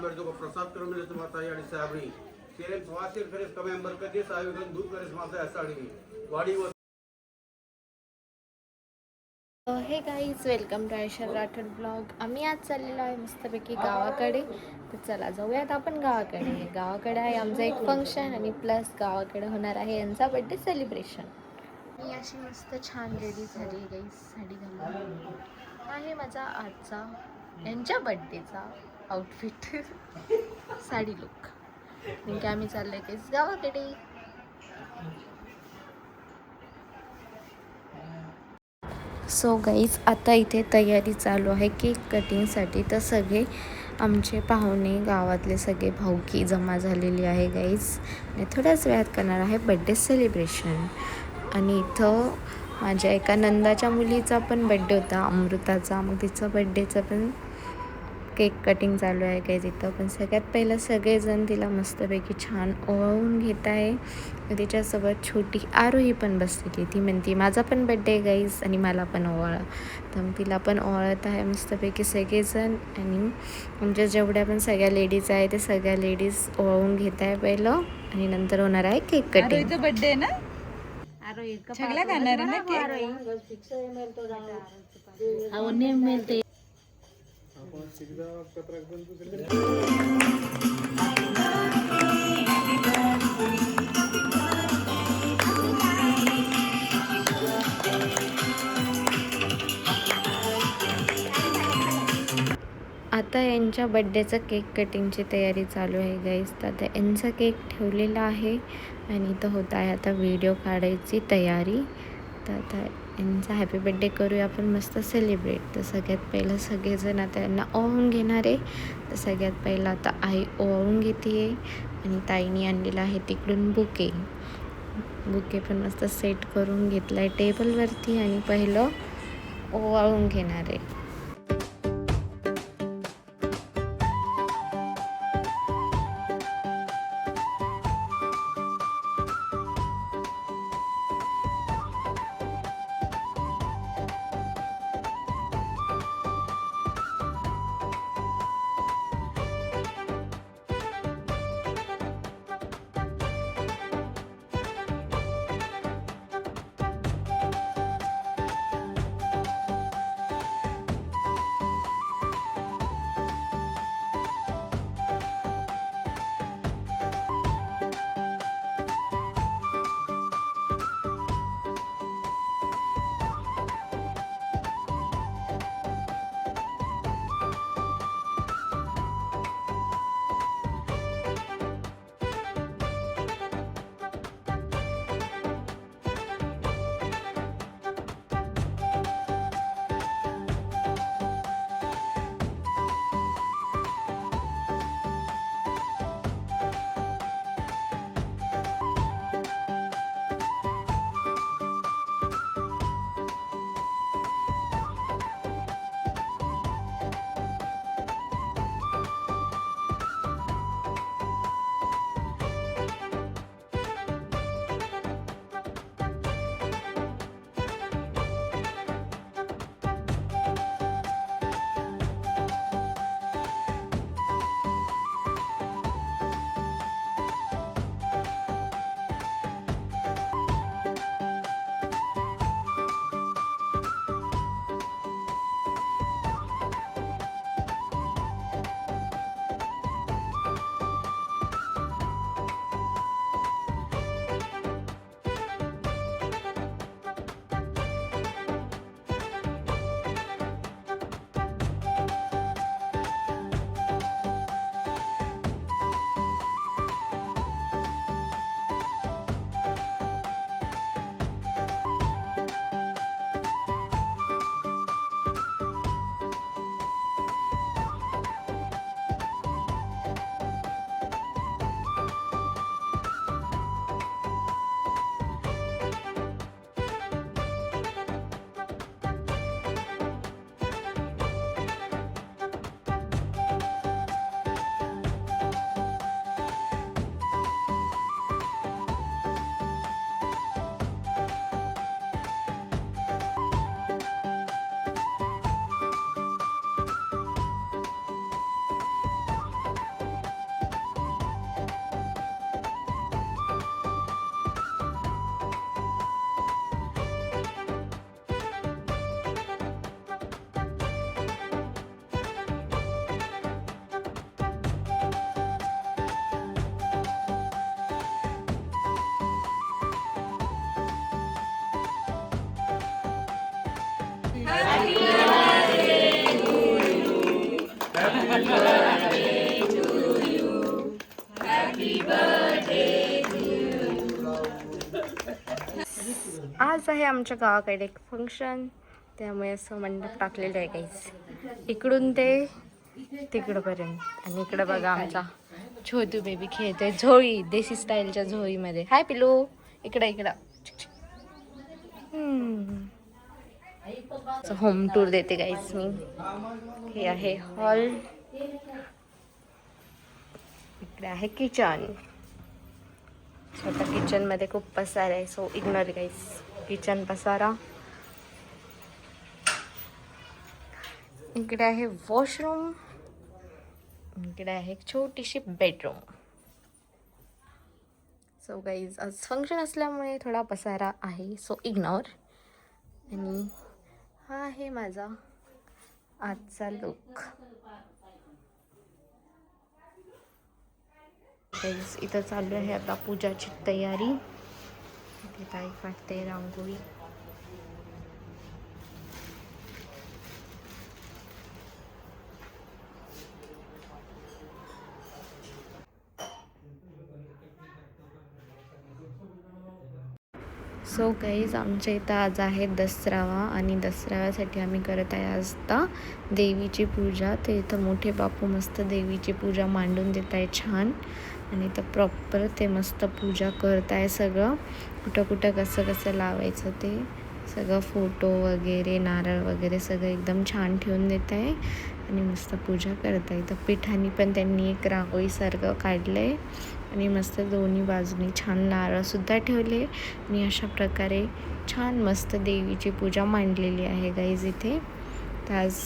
बेड़ो प्रसाद क्रम माता आणि साबरी सेरेम स्वास्थ्य करेस कमे बरकत साविगन दूध करेस माता असाडी वाडी हे गाईज वेलकम टू आयशर राठोड ब्लॉग. आम्ही आज चाललेलो आहे मस्तपैकी गावाकडे. तर चला जाऊयात आपण गावाकडे. गावाकडे आहे आमचं एक फंक्शन आणि प्लस गावाकडे होणार आहे यांचा बड्डे सेलिब्रेशन. मी अशी मस्त छान रेडी झाली गाईज, साडी घालून आहे माझा आजचा यांच्या बड्डेचा आउटफिट साडी लुक. नेमके आम्ही चाललोय गाईज गावाकडे. सो गाईज आता इथे तयारी चालू आहे केक कटिंगसाठी. तर सगळे आमचे पाहुणे गावातले सगळे भाऊकी जमा झालेली आहे गाईज. आणि थोड्याच वेळात करणार आहे बड्डे सेलिब्रेशन. आणि इथं माझ्या एका नंदाच्या मुलीचा पण बड्डे होता अमृताचा, मग तिचा बड्डेचं पण केक कटिंग चालू आहे गाईज इथं. पण सगळ्यात पहिलं सगळेजण तिला मस्तपैकी छान ओवाळून घेत आहे. तिच्यासोबत छोटी आरोही पण बसलेली. ती म्हणते माझा पण बड्डे आहे गाईज आणि मला पण ओवाळा. तर मग तिला पण ओवाळत आहे मस्तपैकी सगळेजण. आणि आमच्या जेवढ्या पण सगळ्या लेडीज आहे ते सगळ्या लेडीज ओवाळून घेत आहे पहिलं आणि नंतर होणार आहे केक कटिंग. आरोहीचा बर्थडे आहे ना, सगळ्या खाणार आहे ना केक. आता यांच्या बड्डेचं केक कटिंगची तयारी चालू आहे गाईज. तर आता यांचा केक ठेवलेला आहे आणि इथं होत आहे आता व्हिडिओ काढायची तयारी. तर आता यांचा हॅपी बड्डे करूया आपण मस्त सेलिब्रेट. तर सगळ्यात पहिलं सगळेजण आता यांना ओवाळून घेणार आहे. तर सगळ्यात पहिलं आता आई ओवाळून घेते आहे आणि ताईने आणलेला आहे तिकडून बुके पण मस्त सेट करून घेतला आहे टेबलवरती आणि पहिलं ओवाळून घेणार आहे. आज आहे आमच्या गावाकडे एक फंक्शन, त्यामुळे असं मंडप टाकलेलं आहे काहीच, इकडून ते तिकडपर्यंत. आणि इकडं बघा आमचा छोटू बेबी खेळतोय झोळी, देसी स्टाईलच्या झोळीमध्ये. हाय पिलू, इकडं इकडं. होम टूर देते गाईस मी. हे आहे हॉल, इकडे आहे किचन. छोटा किचन मध्ये खूप पसारा आहे, सो इग्नोर गाईस किचन पसारा. इकडे आहे वॉशरूम, इकडे आहे एक छोटीशी बेडरूम. सो गाईज आज फंक्शन असल्यामुळे थोडा पसारा आहे, सो इग्नोर. आणि हा आहे माझा आजचा लुक. गाईज इथं चालू आहे आता पूजाची तयारी. इथे ताई काढते रांगोळी. सो गाईज आमच्या इथं आज आहे दसरावा, आणि दसऱ्यासाठी आम्ही करत आहे आज आता देवीची पूजा. तर इथं मोठे बापू मस्त देवीची पूजा मांडून देत आहे छान. आणि इथं प्रॉपर ते मस्त पूजा करत आहे. सगळं कुठं कुठं कसं कसं लावायचं ते सगळं, फोटो वगैरे नारळ वगैरे सगळं एकदम छान ठेवून देत आहे. आणि मस्त पूजा करत आहे. तर पिठानी पण त्यांनी एक रांगोळीसारखं काढलं आहे, आणि मस्त दोन्ही बाजूनी छान नारळसुद्धा ठेवले. आणि अशा प्रकारे छान मस्त देवीची पूजा मांडलेली आहे गाईज इथे. तर आज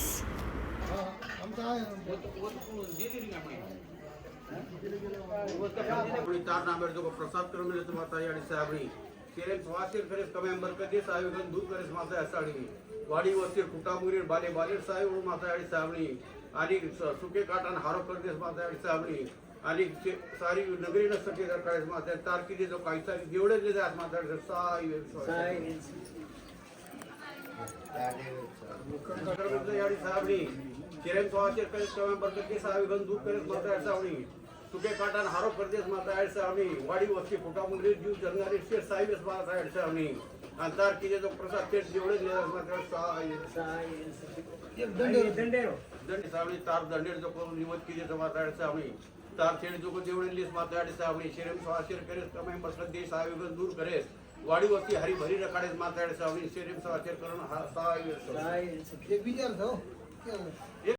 तार नामेर जो प्रसाद करून मिळतो माता आणि साबरी केरेम स्वासिर फेरेस कमेंबर कधी साहेबगन दूध करेस माता असाडी वाडी वस्तीर कुटामुरीर बाले बालेर साहेब माता आणि साबरी आणि सुके काटान हारो करतेस माता आणि साबरी आणि सारी नगरी नसते काढेस माता तारकी जो काही सारी जेवढे जे जात माता साबरी केरेम स्वासिर फेरेस कमेंबर कधी साहेबगन दूध करेस माता असाडी सुके काटान हारो प्रदेश माता आडसावणी वाडी वस्ती फुटामुंगरी जीव जरणारी शेर साहेब माता आडसावणी अंतार किजे जो प्रसाद तेच जेवढे माता दंडे सावणी तार दंडेर जो करून निवत किजे माता आडसावणी तार थेड जो जेवढे लिस माता आडसावणी शेरम स्वाशिर करेस कमाई मसलत देश साहेब दूर करेस वाडी वस्ती हरी भरी रकाडेस माता आडसावणी शेरम स्वाशिर करून हा साहेब एक